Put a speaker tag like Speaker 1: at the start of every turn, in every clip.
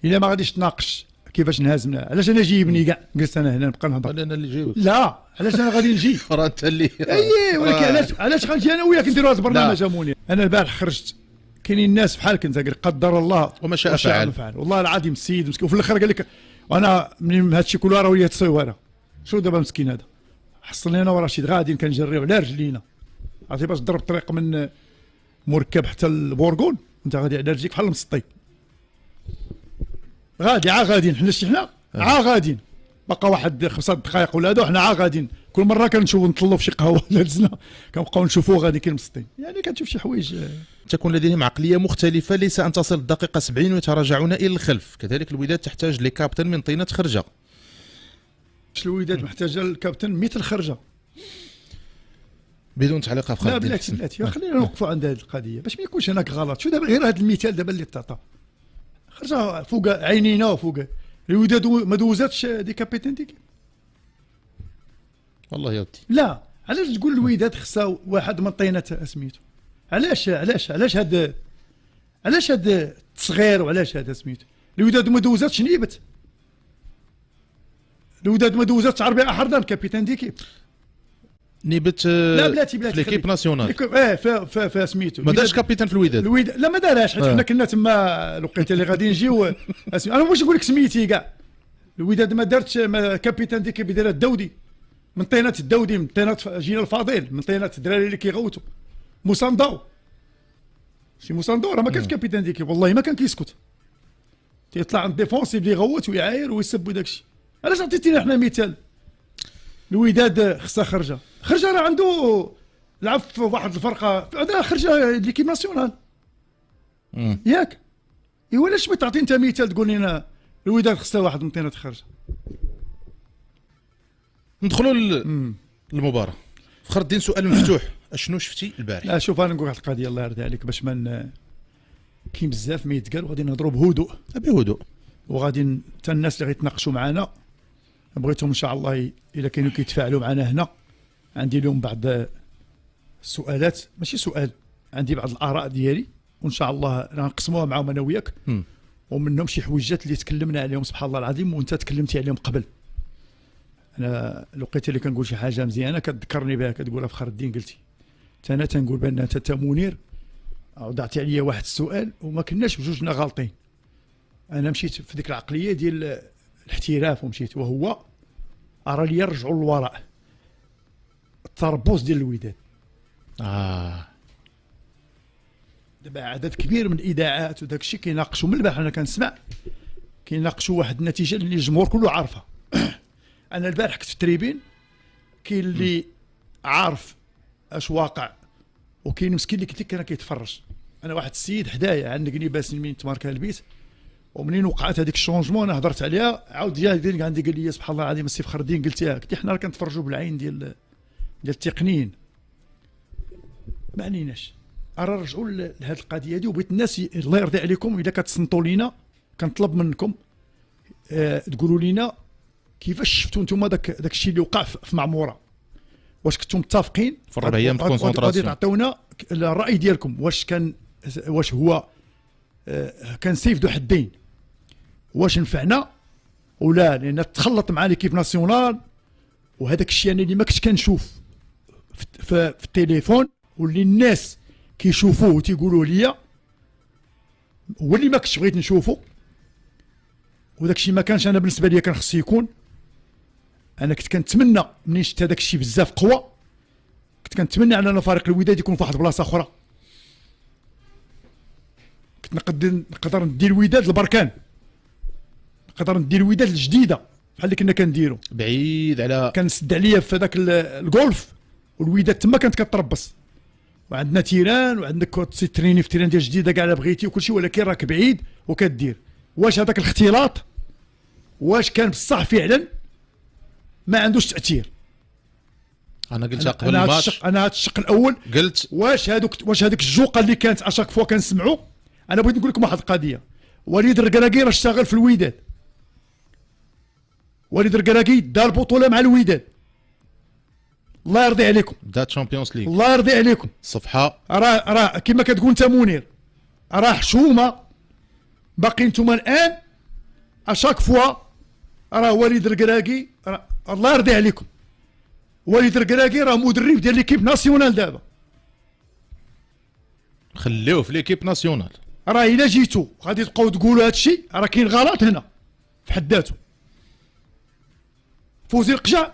Speaker 1: الا ما غاديش تناقش كيفاش نهزمنا. علاش انا جايبني كاع جلست انا هنا نبقى نهضر؟
Speaker 2: انا اللي جايبك.
Speaker 1: لا علاش انا غادي نجي؟
Speaker 2: راه انت اللي
Speaker 1: اي ولكن علاش غنجي انا وياك نديروا هذا البرنامج اموني؟ انا البارح خرجت كاينين الناس بحالك انت قدر الله
Speaker 2: وما شاء فعل.
Speaker 1: والله العظيم السيد مسكين. وفي الاخر قال لك وانا من هادشي كله راه وليت تصويره. شو دابا مسكين هذا حصلني انا ورشيد غاديين كنجريو على رجلينا. عرفتي باش تضرب الطريق من مركب حتى البورغون انت غادي على رجليك بحال المسطي. غاديين حنا غاديين بقى واحد 5 دقائق ولا هادو حنا غاديين. كل مره كنشوفوا نطلوا في شي قهوه ولا دزنا كنبقاو نشوفوه غادي كاين مسطي. يعني كتشوف شي حوايج.
Speaker 2: تكون لديهم عقليه مختلفه، ليس ان تصل الدقيقه 70 ويتراجعون الى الخلف. كذلك الوداد تحتاج لكابتن من طينه خرجه.
Speaker 1: الوداد محتاجه الكابتن مثل خرجه
Speaker 2: بدون تعليق في
Speaker 1: لا بلاتي خلينا نوقفوا عند هذه القضيه باش ما يكونش هناك غلط. شو دابا غير هذا المثال دابا اللي تعطى خرجه فوق عينينا وفوق الوداد ما دوزاتش دي كابيتان ديك.
Speaker 2: والله يا ودي
Speaker 1: لا علاش تقول الوداد خصها واحد من طينه سميتو؟ علاش هذا التصغير وعلاش هذا سميتو؟ الوداد ما دوزاتش نيبت. الوداد ما دوزاتش عربي احرضان كابيتان ديكيب
Speaker 2: نيبت.
Speaker 1: لا بلاتي
Speaker 2: في ليكيب ناسيونال
Speaker 1: في سميتو
Speaker 2: ما دارش كابيتان في الوداد.
Speaker 1: لا ما دارهاش حيت حنا كنا تما الوقيته اللي غادي نجيو. انا واش نقول لك سميتي كاع الوداد ما دارتش كابيتان ديكيب دار الدودي من طينه الدودي من طينه جينا الفضيل من طينه الدراري اللي كيغوتوا موساندو. شي موساندو راه ما كانش كابيتان ديكيب والله ما كان كيسكت تيطلع عند ديفونسيف اللي يغوت ويعاير ويسب وداكشي. علاش عطيتينا حنا مثال؟ الوداد خصها خرجه راه عنده لعب في واحد الفرقه هذا خرجه ليكيب ناسيونال ياك. ايوا علاش ما تعطي انت مثال تقول لنا الوداد خصها واحد من طينه خرجه؟
Speaker 2: ندخلوا للمباراه. فخر الدين سؤال مفتوح، اشنو شفتي البارح؟
Speaker 1: لا شوف انا نقول واحد القضيه الله يرضي عليك باش ما كاين بزاف ما يتقال وغادي نهضروا بهدوء وغادي حتى الناس اللي غيتناقشوا معنا بغيتهم ان شاء الله الا كانوا كيتفاعلوا معنا هنا عندي لهم بعض السؤالات ماشي سؤال عندي بعض الاراء ديالي وان شاء الله نقسموها معهم انا وياك ومنهم شي حويجات اللي تكلمنا عليهم سبحان الله العظيم وانت تكلمتي عليهم قبل. انا لقيت اللي كنقول شي حاجه مزيانه كتذكرني بها كتقولها فخر الدين قلتي انا تنقول بان انت منير وضعتي عليا واحد السؤال وما كناش بجوجنا غالطين. انا مشيت في ديك العقليه ديال الاحتراف ومشيت وهو ارى لي رجعوا للوراء التربص ديال الوداد. دابا عدد كبير من الاذاعات وداك الشيء كيناقشوا من البارح انا كنسمع كيناقشوا واحد النتيجه اللي الجمهور كله عارفها. انا البارح كنت في التريبين كاين اللي عارف اش واقع وكاين مسكين اللي قلت لك كان كيتفرج. انا واحد السيد حدايا عندني باس منين تماركا البيت ومنين وقعت هذيك الشونجمون انا هضرت عليها عاود جا عندي قال لي سبحان الله العظيم السي فخر الدين قلتيها قلت حنا راه كنتفرجوا بالعين ديال التقنيين ما عنيناش راه رجعوا لهذه القضيه هذه وبغيت الناس الله يرضي عليكم اذا كتصنتوا لينا كنطلب منكم تقولوا لينا كيفاش شفتوا نتوما داك الشيء اللي وقع في معموره. واش كنتم متفقين
Speaker 2: في 4 ايام كونسونطراسيون؟
Speaker 1: غادي تعطيونا الراي ديالكم واش هو كان سيف ذو حدين واش نفعنا ولا لان تخلط مع ليكيب ناسيونال وهذاك الشيء انا اللي ما كنتش كنشوف في التليفون واللي الناس كيشوفوه وتيقولوا لي هو اللي ما كنتش بغيت نشوفه وداك الشيء ما كانش انا بالنسبه لي كان خصو يكون. انا كنت كنتمنى منين شفت هذاك الشيء بزاف قوه كنت كنتمنى على فريق الوداد يكون في واحد البلاصه اخرى. كنت نقدر ندير الوداد البركان نقدر ندير الوداد الجديده بحال اللي كنا كنديروا
Speaker 2: بعيد على
Speaker 1: كنسد عليا في هذاك الجولف والوداد تما كانت كتربص وعندنا تيران وعندك تريني في تيران ديال جديده كاع لا بغيتي وكل شيء ولكن راك بعيد وكدير. واش هذاك الاختلاط واش كان بصح فعلا ما عندوش تاثير؟
Speaker 2: انا قلتها قبل الماتش.
Speaker 1: انا هذا الشق الاول
Speaker 2: قلت
Speaker 1: واش هذيك الجوقه اللي كانت اشاك فوا كنسمعوا. انا بغيت نقول لكم واحد القضيه وليد الركراكي راه اشتغل في الوداد. وليد الركراكي دار بطوله مع الوداد الله يرضي عليكم
Speaker 2: دا تشامبيونز ليغ
Speaker 1: الله يرضي عليكم
Speaker 2: صفحه
Speaker 1: راه كما كتقول انت منير راه حشومه باقي نتوما الان اشاك فوا راه وليد الكراكي الله يرضي عليكم، وليد الكراكي راه مدرب ديال ليكيب ناسيونال دابا،
Speaker 2: خليوه في ليكيب ناسيونال.
Speaker 1: راه الا جيتو غادي تبقاو تقولوا هذا الشيء راه كاين غلط هنا في حد ذاته. فوزي القجع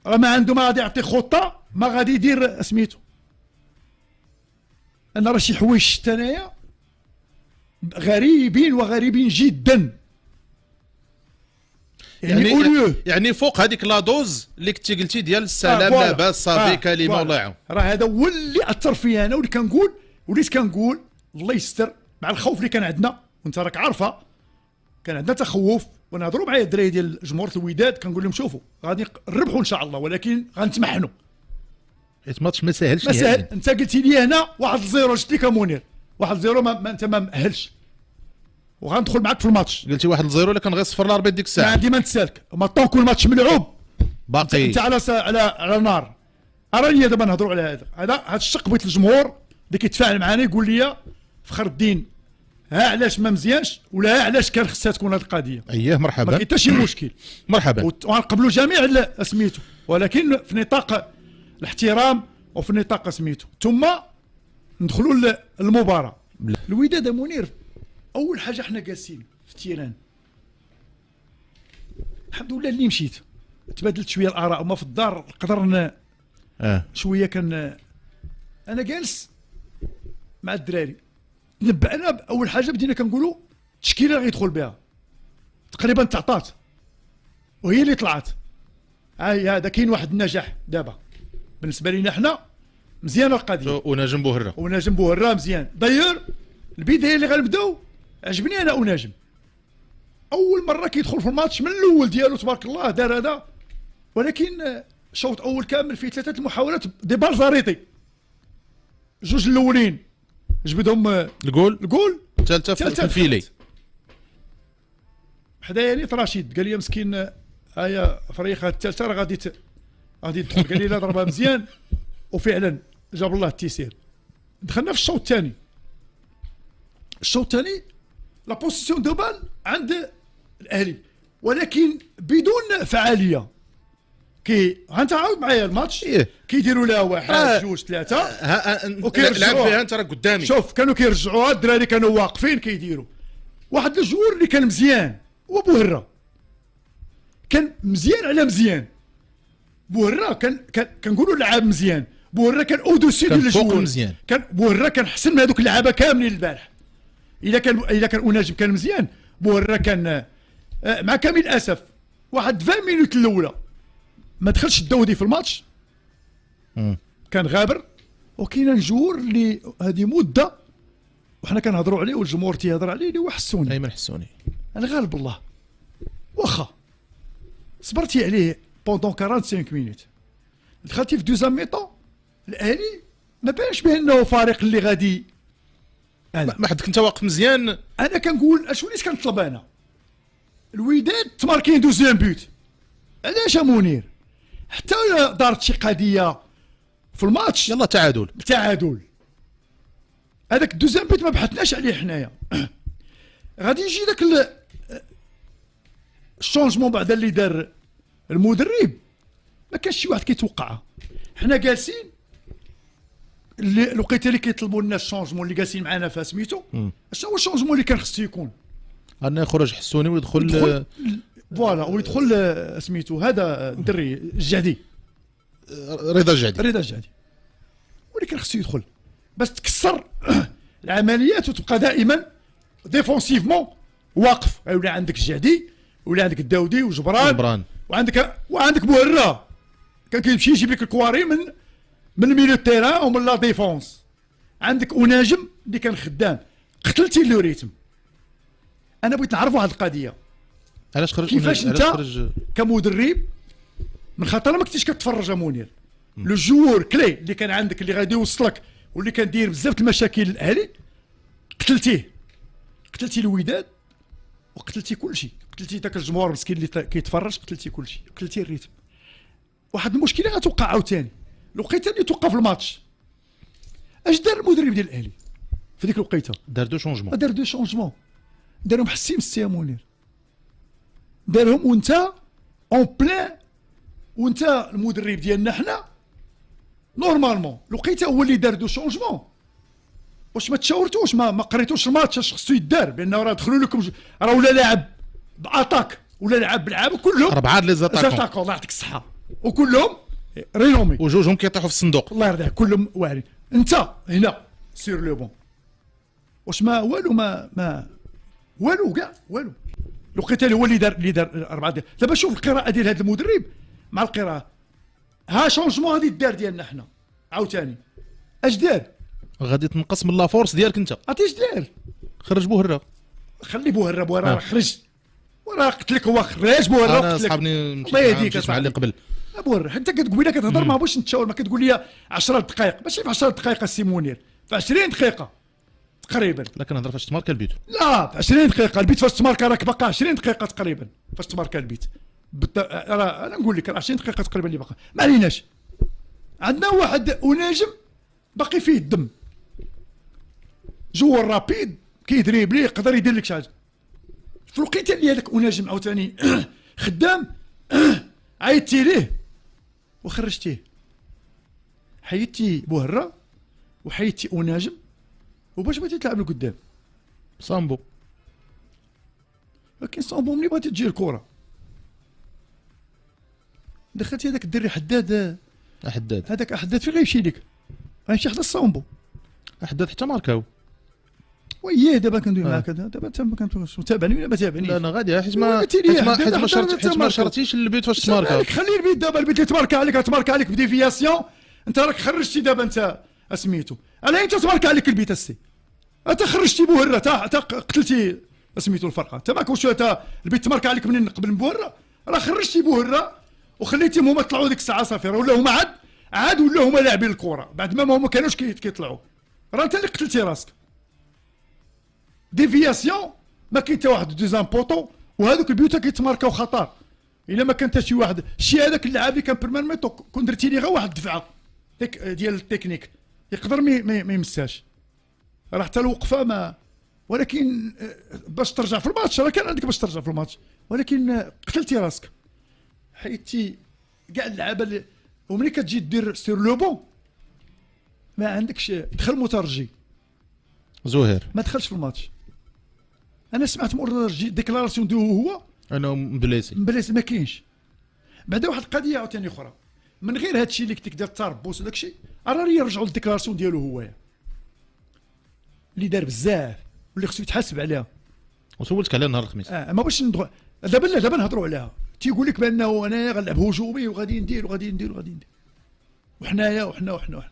Speaker 1: راه ما عنده، ما غادي يعطي خطه، ما غادي يدير سميتو. انا راه شي حوايج شفت انايا غريبين وغريبين جدا.
Speaker 2: يعني فوق هذيك لا دوز اللي كنتي قلتي ديال السلام لاباس صافي كلمه الله يعاون.
Speaker 1: راه هذا هو اللي اثر فيا انا، واللي كنقول وليت كنقول الله يستر مع الخوف اللي كان عندنا، وانت راك عارفه كان عندنا تخوف. ونهضروا معايا الدراري ديال جمهور الوداد كنقول لهم شوفوا غادي نربحوا ان شاء الله، ولكن غنتمحنوا.
Speaker 2: الماتش ما ساهلش،
Speaker 1: ما سهل. انت قلتي لي هنا 1-0 جبت لك منير 1-0 ما انت ما مأهلش، وغندخل معاك في الماتش.
Speaker 2: قلتي 1-0 لكن غير صفر الاربيت ديك الساعه.
Speaker 1: ما عندي ما نتسالك، ما طونكو الماتش ملعوب
Speaker 2: باقي
Speaker 1: انت على نار. راني دابا نهضروا على هذا الشق. بغيت الجمهور اللي كيتفاعل معنا يقول لي فخر الدين ها علاش ما مزيانش، ولا ها علاش كان خصها تكون هذه القضيه.
Speaker 2: اييه مرحبا،
Speaker 1: ما كاين حتى شي مشكل.
Speaker 2: مرحبا.
Speaker 1: ونقبلوا جميع سميتو، ولكن في نطاق الاحترام وفي نطاق سميتو، ثم ندخلوا للمباراه. الوداد منير اول حاجه حنا جالسين في التيران الحمد لله اللي مشيت تبادلت شويه الاراء، وما في الدار قدرنا شويه. كان انا جالس مع الدراري تنبأنا باول حاجه بدينا كنقولوا التشكيله اللي غيدخل بها تقريبا تعطات وهي اللي طلعت. هذا كاين واحد النجاح دابا بالنسبه لينا حنا مزيانه القضيه.
Speaker 2: ونجم بوهره،
Speaker 1: ونجم بوهره مزيان. داير البدايه اللي غنبداو عجبني انا ونجم، اول مره كيدخل في الماتش من الاول ديالو تبارك الله دار هذا، ولكن شوط اول كامل فيه 3 المحاولات دي بال زاريطي، جوج الاولين جبدهم الجول
Speaker 2: الثالثه في الفيلي
Speaker 1: حدايا نيت رشيد قال لي مسكين هيا فريقها الثالثه راه غادي تدخل، قال لي لا ضربها مزيان، وفعلا جاب الله التيسير. دخلنا في الشوط الثاني. الشوط الثاني لا بوزيسيون دو بال عند الاهلي ولكن بدون فعاليه. انت عاود معايا الماتش كيديروا لها 1 2 3
Speaker 2: لعب فيها انت راه قدامي.
Speaker 1: شوف كانوا كيرجعوها الدراري كانوا واقفين كيديروا. واحد الجوور اللي كان مزيان هو بوهره، كان مزيان على مزيان. بوهره كنقولوا لعاب مزيان، بوهره كان اودوسي ديال الجوور
Speaker 2: مزيان.
Speaker 1: كان بوهره كان حسن من هذوك اللعابه كاملين البارح. الا كان اناجم كان مزيان، بوهره كان مع كامل الاسف واحد 20 مينوت الاولى ما دخلش الدودي في الماتش، كان غابر. وكاين الجوور اللي هذه مده وحنا كنهضروا عليه والجمهور تيهضر عليه اللي هو حسوني،
Speaker 2: ايمن حسوني.
Speaker 1: انا غالب الله واخا صبرتي عليه بوندون 45 مينوت، دخلتي في دوزام ميطون الاهلي ما بانش بانه فريق اللي غادي.
Speaker 2: ما حد كنت واقف مزيان.
Speaker 1: انا كنقول اش وليت كنطلب انا الوداد تماركين دوزيام بيوت. علاش منير حتى دارت شي قضيه في الماتش
Speaker 2: يلا تعادل
Speaker 1: هذاك الدوزيام بيت ما بحثناش عليه حنايا. غادي يجي داك الشونجمون بعد اللي دار المدرب ما كانش شي واحد كيتوقعها. حنا جالسين الوقيته اللي كيطلبوا لنا الشونجمون اللي جالسين معنا فيها سميتو، شنو هو الشونجمون اللي كان خصو يكون؟
Speaker 2: أن يخرج حسوني ويدخل
Speaker 1: فوالا ويدخل سميتو هذا الدري الجعدي
Speaker 2: رضا الجعدي
Speaker 1: واللي كان خصو يدخل باش تكسر العمليات وتبقى دائما ديفونسيفمون واقف. ولا عندك الجعدي ولا عندك الداودي وجبران وعندك بوهره كان كيمشي يجيب لك الكواري من الميليو تيران ومن لا ديفونس. عندك اناجم اللي كان خدام. قتلتي لو ريتم. انا بغيت نعرف واحد القضيه،
Speaker 2: علاش خرج
Speaker 1: كيفاش انت كمدرب من خاطر ما كنتيش كتفرج منير لو جوور كلي اللي كان عندك اللي غادي يوصلك واللي كان داير بزاف المشاكل الاهلي، قتلتي الوداد وقتلتي كل شيء، قتلتي داك الجمهور مسكين اللي كيتفرج، قتلتي كل شيء، قتلتي الريتم. واحد المشكله غتوقع عاوتاني الوقيته اللي توقف الماتش. اش دار المدرب ديال الاهلي في ديك الوقيته؟
Speaker 2: دار دو شونجمون
Speaker 1: دارهم حسين السي منير. دارهم وانت اون بلان، وانت المدرب ديالنا حنا نورمالمون لقيته هو اللي دار دو شونجمون. واش ما تشاورتوش ما قريتوش الماتش اش خصو يدار؟ بانه راه دخلوا لكم راه ولا لاعب باتاك ولا لاعب بالعاب كلهم
Speaker 2: 4 لي
Speaker 1: زاتاكون الله يعطيك الصحه وكلهم رينومي
Speaker 2: وجوجهم كيطيحوا في الصندوق.
Speaker 1: الله يرضيك كلهم واعرين. انت هنا سير لو بون واش ما والو ما والو كاع والو. لقيت هو اللي دار 4 ديال. دابا شوف القراءه ديال هذا المدرب مع القراءه، ها شونجمون غادي دار ديالنا حنا عاوتاني اش دار؟
Speaker 2: غادي تنقص من لا فورس ديالك انت.
Speaker 1: عرفتي اش دار؟
Speaker 2: خرج بوهره.
Speaker 1: خلي بوهره راه خرج وراه قلت لك هو خرج بوهره.
Speaker 2: انا صحابني مشيت مع اللي قبل
Speaker 1: بوهره. حتى كتقول لك كتهضر ما بغيتش نتشاور، ما كتقول لي 10 دقائق ماشي في 10 دقائق السي منير، في 20 دقيقه تقريبا.
Speaker 2: لا كنهضر فاش تماركا البيت.
Speaker 1: لا في 20 دقيقه البيت فاش تماركا راك باقا 20 دقيقه تقريبا فاش تماركا البيت. راه انا نقول لك 20 دقيقه تقريبا اللي باقا. ما عليناش، عندنا واحد وناجم باقي فيه الدم جوا الرابيد كيدريبلي يقدر يدير لك شي حاجه. في الوقيته اللي هذاك وناجم عاوتاني خدام عيطتي ليه وخرجتيه، حيدتي بوهره وحيدتي وناجم وباش بغيتي تلعب لقدام
Speaker 2: صامبو.
Speaker 1: ولكن صامبو ملي بغيتي تجي الكره دخلتي هذاك الدري حداد هذاك حداد فين غيمشي لك؟ غيمشي حدا الصامبو
Speaker 2: حداد حتى ماركاو.
Speaker 1: وياه دابا كندوي معاك دابا انت ما كنتش متابعني ولا ما تابعنيش؟
Speaker 2: لا انا غادي حيت ما شرطيش البيت فاش تماركا.
Speaker 1: خلي البيت دابا البيت اللي تماركا عليك بديفياسيون انت راك خرجتي دابا انت سميتو على انت تماركا عليك البيت السي انت خرجتي بوهره تا قتلتي سميتو الفرقه. انت ما كنتش انت البيت تماركا عليك منين قبل بوهره راه خرجتي بوهره وخليتيهم هما طلعوا ديك الساعه صافي ولا هما عاد ولا هما لاعبين الكره بعد ما هما كانوش كيطلعوا. راه انت اللي قتلتي راسك. ديفياسيون ما كاين حتى واحد دوزان بوطو وهذوك البيوت كيتماركاو خطر. الا ما كان حتى شي واحد هذاك اللاعب اللي كان بيرمانميتو كون درتي ليه غير واحد الدفعه ديال التكنيك يقدر ما يمساش. راه حتى الوقفه ما، ولكن باش ترجع في الماتش راه كان عندك باش ترجع في الماتش، ولكن قتلتي راسك حيدتي كاع اللعابه. وملي كتجي دير سير لو بون ما عندكش دخل مترجي
Speaker 2: زهير
Speaker 1: ما دخلش في الماتش. انا سمعت مترجي ديكلاراسيون ديالو هو
Speaker 2: انا مبليسي
Speaker 1: ما كاينش. بعدا واحد القضيه عاوتاني اخرى من غير هادشي اللي كنت دير التربص وداك الشيء راه يرجعوا للديكلاراسيون ديالو هو اللي دار بزاف واللي خصو يتحاسب عليها.
Speaker 2: وسولتك عليها نهار الخميس.
Speaker 1: ما باش دابا نهضروا عليها. تيقول لك بانه انا غنلعب هجومي وغادي ندير وحنايا وحنا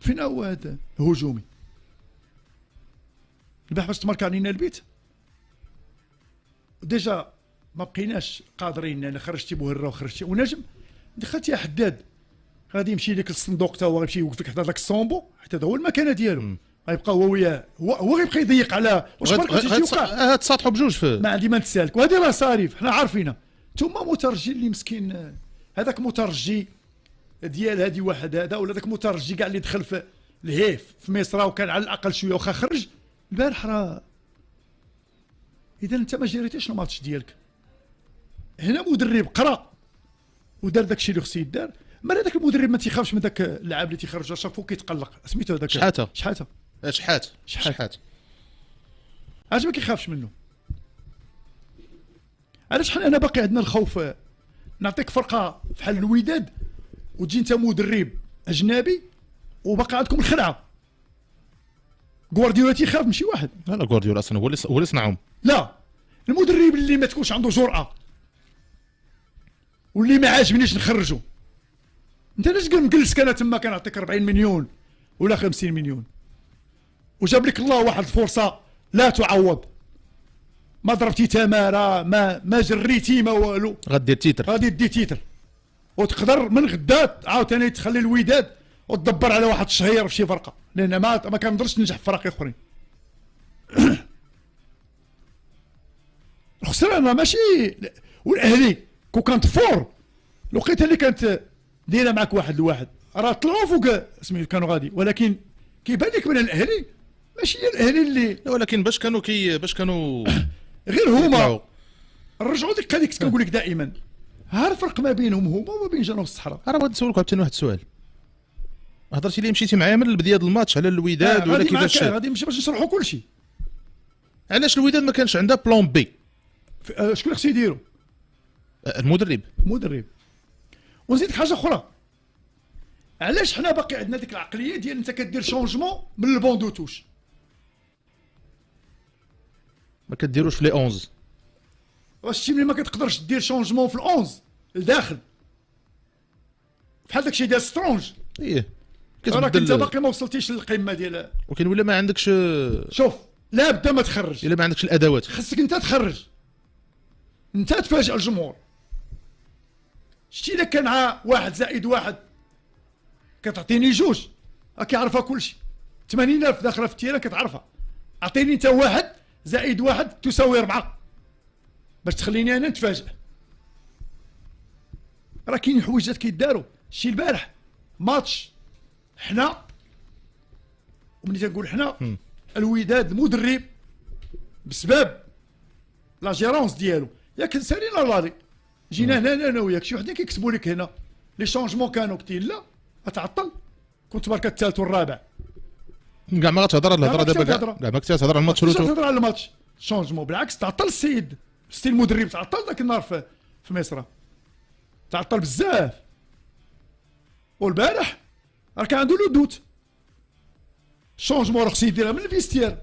Speaker 1: فين هو هذا هجومي؟ البارح باش تمارك علينا البيت ديجا ما بقيناش قادرين. انا خرجتي بوهره وخرجتي ونجم دخلتي يا حداد غادي يمشي لك للصندوق تا هو غيمشي يوقف لك حدا داك الصومبو حتى هذا هو المكانه ديالو. غيبقى هو وياه هو غيبقى يضيق على واش ماركتي وقع
Speaker 2: تصاطحوا بجوج في
Speaker 1: ما عندي ما نتسالك. وهذه راه صارف حنا عارفينها. ثم مترجي اللي مسكين هذاك مترجي ديال هذه واحد هذا ولا ذاك مترجي كاع اللي دخل في الهيف في مصر وكان على الاقل شويه واخا خرج البارح راه. اذا انت ما جريتيش الماتش ديالك. هنا مدرب قرا ودار داك الشيء اللي خصو يدار. مال هذاك المدرب ما تيخافش من ذاك اللاعب اللي تيخرج شافو كيتقلق سميتو هذاك شحاته عاد ما كيخافش منه. علاش حنا انا باقي عندنا الخوف؟ نعطيك فرقه بحال الوداد وتجي انت مدرب اجنبي وباقي عندكم الخدعه. غوارديولا تيخاف من شي واحد؟
Speaker 2: لا غوارديولا اصلا هو اللي صنعهم.
Speaker 1: لا المدرب اللي ما تكونش عنده جرأه واللي ما عاجبنيش نخرجه. انت علاش مجلس انا تما كنعطيك 40 مليون ولا 50 مليون وجاب لك الله واحد الفرصه لا تعوض. ما ضربتي تماره ما جريتي ما والو.
Speaker 2: غدير تيتر
Speaker 1: غادي دي تيتر وتقدر من غدا عاوتاني تخلي الوداد وتدبر على واحد الشهير في شي فرقه لان ما كنقدرش تنجح في فرق اخرين. الخسرانه ماشي. والاهلي كون كانت فور الوقيته اللي كانت دايره معك واحد لواحد راه طلعوا فوق سميتو كانوا غادي. ولكن كيبان لك من الاهلي ماشي هي الاهلي اللي
Speaker 2: ولكن باش كانوا
Speaker 1: غير هما
Speaker 2: يطلعوا.
Speaker 1: نرجعوا ديك هذيك كنت كنقول لك دائما، ها الفرق ما بينهم هما وما بين جنوب الصحراء.
Speaker 2: راه بغيت نسولك عاوتاني واحد السؤال، هضرتي لي مشيتي معايا من البدايه ديال الماتش على الوداد ولا
Speaker 1: غادي معاك،
Speaker 2: كيفاش،
Speaker 1: غادي نمشي باش نشرحوا كل شيء.
Speaker 2: علاش الوداد ما كانش عندها بلان بي؟
Speaker 1: شكون اللي خصو يديروا؟
Speaker 2: المدرب.
Speaker 1: المدرب. ونزيدك حاجه اخرى، علاش حنا باقي عندنا ديك العقليه ديال انت كدير شونجمون من البون دو توش؟
Speaker 2: ما كديروش في لي 11.
Speaker 1: واش شتي ملي ما كتقدرش دير شونجمون في ال11 لداخل بحال داكشي ديال سترونج،
Speaker 2: ايه
Speaker 1: راك انت باقي ما وصلتيش للقمه ديال.
Speaker 2: ولكن ولا ما عندكش،
Speaker 1: شوف لا بدا ما تخرج،
Speaker 2: الا ما عندكش الادوات.
Speaker 1: خصك انت تخرج، انت تفاجئ الجمهور. شتي الا كان مع 1 زائد 1 كتعطيني 2 راك يعرفها كلشي، 80,000 داخله في التيران كتعرفها. اعطيني انت 1 زائد 1 تساوي 4 باش تخليني انا نتفاجئ. راه كاين حوايجات كيداروا. شتي البارح ماتش حنا، وملي تنقول حنا الوداد المدرب بسبب لا جيرونس ديالو، ياك سالينا لالي جينا هنا انا وياك شي وحدين كيكتبوا لك هنا لي شونجمون كانوا كتير لا اتعطل، كنت بركه الثالث والرابع
Speaker 2: كاع ما غتهضر على الهضره دابا،
Speaker 1: كاع
Speaker 2: كاع ما كنتي تهضر على الماتش روتو.
Speaker 1: تهضر على الماتش شونجمون، بالعكس تعطل السيد المدرب، تعطل ذاك النهار في مصر، تعطل بزاف. والبارح راه كان عنده لو دوت، الشونجمون راه خصو يديرها من الفيستير،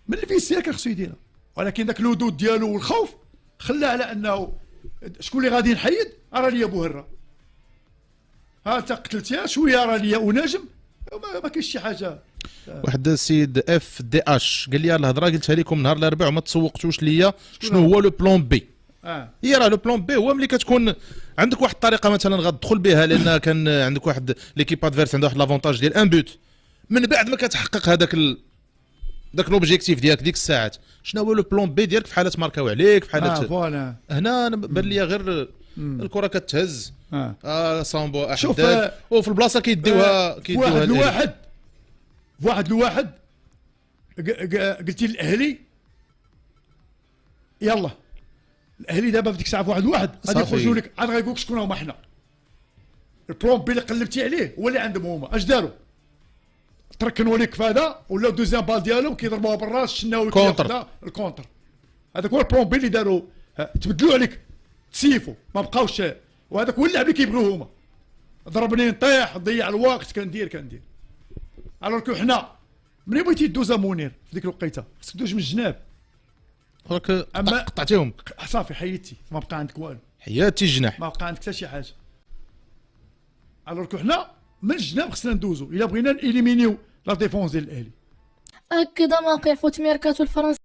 Speaker 1: من الفيستير كان خصو يديرها، ولكن ذاك لو دوت ديالو والخوف خلاه على انه شكون اللي غادي نحيد، راه ليا بوهره، ها انت قتلتيها شويه راه ليا ونجم، ما كاينش شي حاجه.
Speaker 2: واحد السيد اف دي اش قال لي الهضره قلتها لكم نهار الاربعاء وما تسوقتوش ليا، شنو هو لو بلان بي؟ هي راه لو بلان بي هو ملي كتكون عندك واحد الطريقه مثلا غتدخل بها، لان كان عندك واحد ليكيب ادفيرس عندها واحد لافونتاج ديال ان بوت، من بعد ما كتحقق هذاك داك لوبجيكتيف ديالك ديك الساعات، شنو هو لو بلان بي ديالك في حاله ماركاو عليك، في حاله
Speaker 1: فوالا.
Speaker 2: هنا بان لي غير الكره كتهز صامبو
Speaker 1: شوف
Speaker 2: احداد وفي البلاصه كيديوها
Speaker 1: واحد لواحد قلتي للاهلي يلا، الاهلي دابا في ديك الساعه في واحد غادي يخرجوا لك عاد غايقول لك شكون هما حنا. البلون بي اللي قلبتي عليه هو اللي عندهم هما، اش داروا؟ تركنوا لك في هذا ولا دوزيام بال ديالهم كيضربوها بالراس، الشناوي كياخذها الكونتر. هذاك هو البلون بي اللي داروا، تبدلوا عليك تسيفوا ما بقاوش، وهذاك هو اللعب اللي كيبغيو هما. ضربني نطيح نضيع الوقت كندير الوغ حنا ملي بغيتي دوزا منير في ديك الوقيته خصك دوز من الجناب،
Speaker 2: راك قطعتيهم
Speaker 1: صافي حيدتي ما بقى عندك والو،
Speaker 2: حياتي الجناح
Speaker 1: ما بقى عندك حتى شي حاجه. الوغ حنا من الجناب خصنا ندوزو الا بغينا نإليمينيو لا ديفونس ديال الاهلي.
Speaker 3: أكد موقع فوت ميركاتو الفرنسي